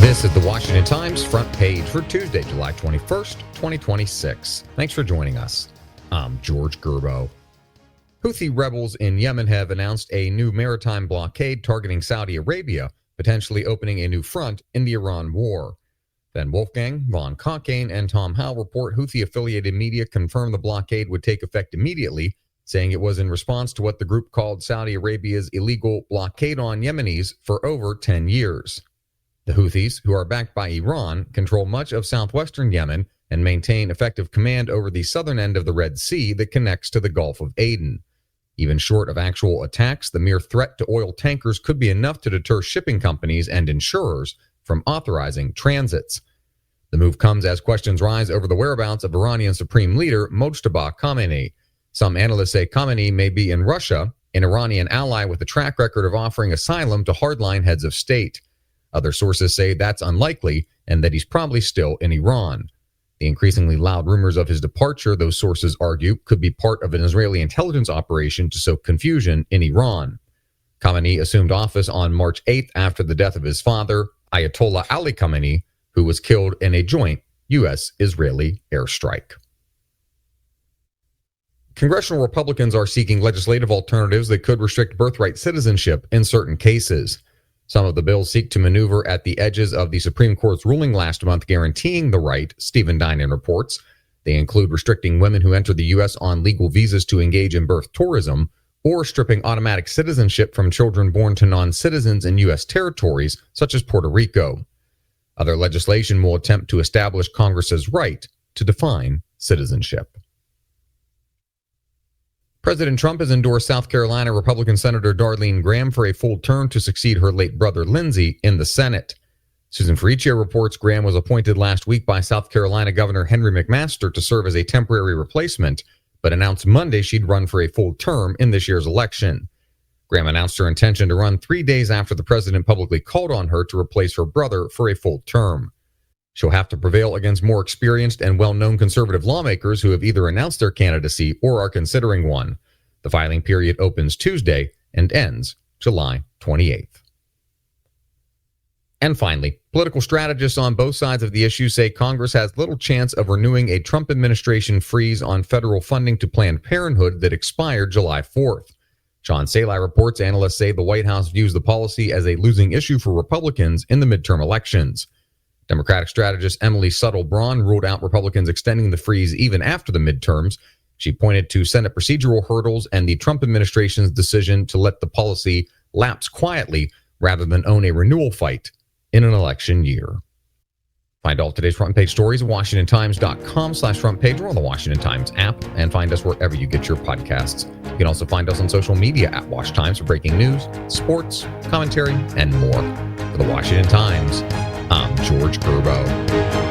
This is the Washington Times front page for Tuesday, July 21st, 2026. Thanks for joining us. I'm George Gerbo. Houthi rebels in Yemen have announced a new maritime blockade targeting Saudi Arabia, potentially opening a new front in the Iran war. Then Wolfgang von Kockane and Tom Howell report Houthi-affiliated media confirmed the blockade would take effect immediately, saying it was in response to what the group called Saudi Arabia's illegal blockade on Yemenis for over 10 years. The Houthis, who are backed by Iran, control much of southwestern Yemen and maintain effective command over the southern end of the Red Sea that connects to the Gulf of Aden. Even short of actual attacks, the mere threat to oil tankers could be enough to deter shipping companies and insurers from authorizing transits. The move comes as questions rise over the whereabouts of Iranian Supreme Leader Mojtaba Khamenei. Some analysts say Khamenei may be in Russia, an Iranian ally with a track record of offering asylum to hardline heads of state. Other sources say that's unlikely and that he's probably still in Iran. The increasingly loud rumors of his departure, those sources argue, could be part of an Israeli intelligence operation to sow confusion in Iran. Khamenei assumed office on March 8th after the death of his father, Ayatollah Ali Khamenei, who was killed in a joint U.S.-Israeli airstrike. Congressional Republicans are seeking legislative alternatives that could restrict birthright citizenship in certain cases. Some of the bills seek to maneuver at the edges of the Supreme Court's ruling last month guaranteeing the right, Stephen Dinan reports. They include restricting women who enter the U.S. on legal visas to engage in birth tourism, or stripping automatic citizenship from children born to non-citizens in U.S. territories, such as Puerto Rico. Other legislation will attempt to establish Congress's right to define citizenship. President Trump has endorsed South Carolina Republican Senator Darlene Graham for a full term to succeed her late brother Lindsey in the Senate. Susan Ferricchio reports Graham was appointed last week by South Carolina Governor Henry McMaster to serve as a temporary replacement, but announced Monday she'd run for a full term in this year's election. Graham announced her intention to run 3 days after the president publicly called on her to replace her brother for a full term. She'll have to prevail against more experienced and well-known conservative lawmakers who have either announced their candidacy or are considering one. The filing period opens Tuesday and ends July 28th. And finally, political strategists on both sides of the issue say Congress has little chance of renewing a Trump administration freeze on federal funding to Planned Parenthood that expired July 4th. Sean Salai reports analysts say the White House views the policy as a losing issue for Republicans in the midterm elections. Democratic strategist Emily Suttle-Braun ruled out Republicans extending the freeze even after the midterms. She pointed to Senate procedural hurdles and the Trump administration's decision to let the policy lapse quietly rather than own a renewal fight in an election year. Find all today's front page stories at WashingtonTimes.com/front page or on the Washington Times app, and find us wherever you get your podcasts. You can also find us on social media at Wash Times for breaking news, sports, commentary, and more. For the Washington Times, I'm George Gerbo.